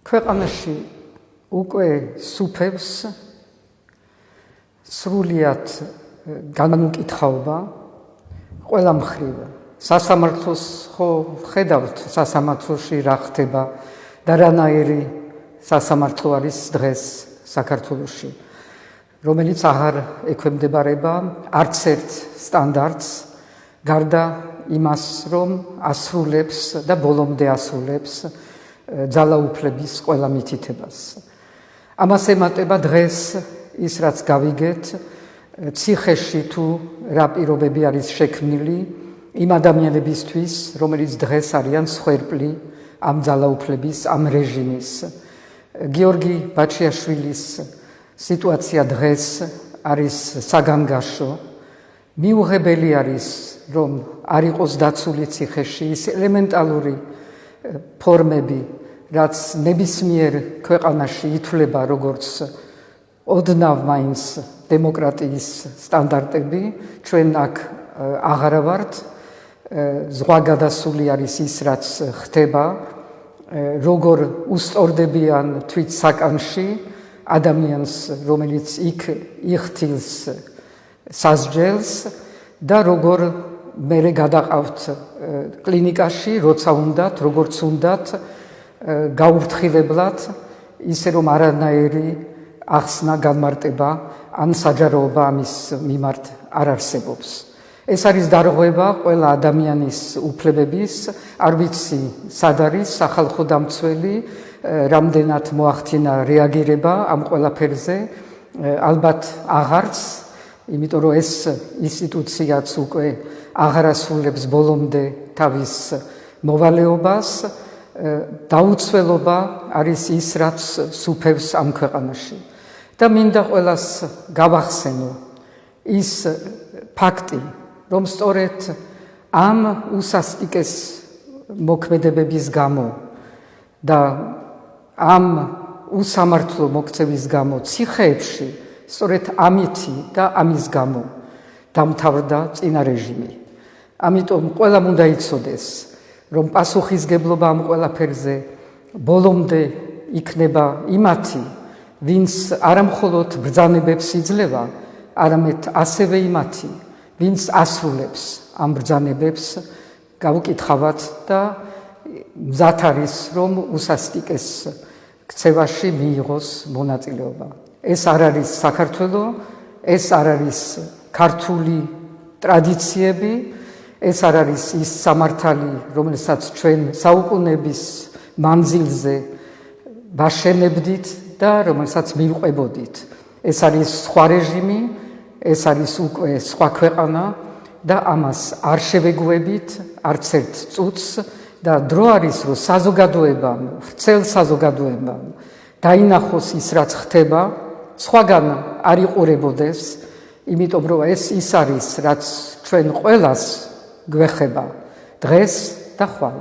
ქვეყანაში უკვე სუფევს სრულიად განუკითხაობა ყველა მხრივ. სასამართლოს ხო ხედავთ სასამართლოში რა ხდება და რანაირი სასამართლო არის დღეს საქართველოში, რომელიც აღარ ექვემდებარება არც ერთ სტანდარტს, გარდა იმას, რომ ასრულებს და ბოლომდე ასრულებს ძალაუფლების ყველა მითითებას. ამას ემატება დღეს ის, რაც გავიგეთ, ციხეში თუ რა პირობები არის შექმნილი იმ ადამიანებისთვის, რომელიც დღეს არიან მსხვერპლი ამ ძალაუფლების, ამ რეჟიმის. გიორგი ბაჩიაშვილის სიტუაცია დღეს არის საგანგაშო. მიუღებელი არის, რომ არ იყოს დაცული ციხეში ის ელემენტალური ფორმები, რაც ნებისმიერ ქვეყანაში ითვლება როგორც ოდნავ მაინც დემოკრატიის სტანდარტები. ჩვენ აქ აღარა ვართ. ზღვა გადასული არის ის, რაც ხდება, როგორ უსწორდებიან თვით საკანში ადამიანს, რომელიც იქ იხთილს სასჯელს და როგორ მერე გადაყავთ კლინიკაში, როცა უნდათ, როგორც უნდათ, გაუფრთხილებლად, ისე რომ არანაირი ახსნა, განმარტება ან საჯაროობა ამის მიმართ არ არსებობს. ეს არის დარღვევა ყველა ადამიანის უფლებების. არ ვიცი, სად არის სახალხო დამცველი, რამდენად მოახდინა რეაგირება ამ ყველაფერზე, ალბათ აღარც, იმიტომ რომ ეს ინსტიტუციაც უკვე აღარ ასრულებს ბოლომდე თავის მოვალეობას. დაუცველობა არის ის, რაც სუფევს ამ ქვეყანაში. და მინდა ყველას გავახსენო ის ფაქტი, რომ სწორედ ამ უსასტიკეს მოქმედებების გამო და ამ უსამართლო მოქცევის გამო ციხეებში, სწორედ ამითი და ამის გამო დამთავრდა წინა რეჟიმი. ამიტომ ყველამ უნდა იცოდეს, რომ პასუხისგებლობა ამ ყველაფერზე ბოლომდე იქნება იმათი, ვინც არამხოლოდ ბრძანებებს იძლევა, არამედ ასევე იმათი, ვინც ასრულებს ამ ბრძანებებს. გავუკითხავთ და მზად არის, რომ უსასტიკეს ქცევაში მიიღოს მონაწილეობა. ეს არ არის საქართველო, ეს არ არის ქართული ტრადიციები, ეს არ არის ის სამართალი, რომელსაც ჩვენ საუკუნეების მანძილზე ვაშენებდით და რომელსაც მივყვებოდით. ეს არის სხვა რეჟიმი, ეს არის უკვე სხვა ქვეყანა და ამას არ შევეგუებით არც ერთ წუთს და დრო არის, რომ საზოგადოებამ, ვრცელ საზოგადოებამ დაინახოს ის, რაც ხდება, სხვაგან არ იყურებოდეს, იმიტომ რომ ეს ის არის, რაც ჩვენ ყველას გვეხება დღეს და ხვალ.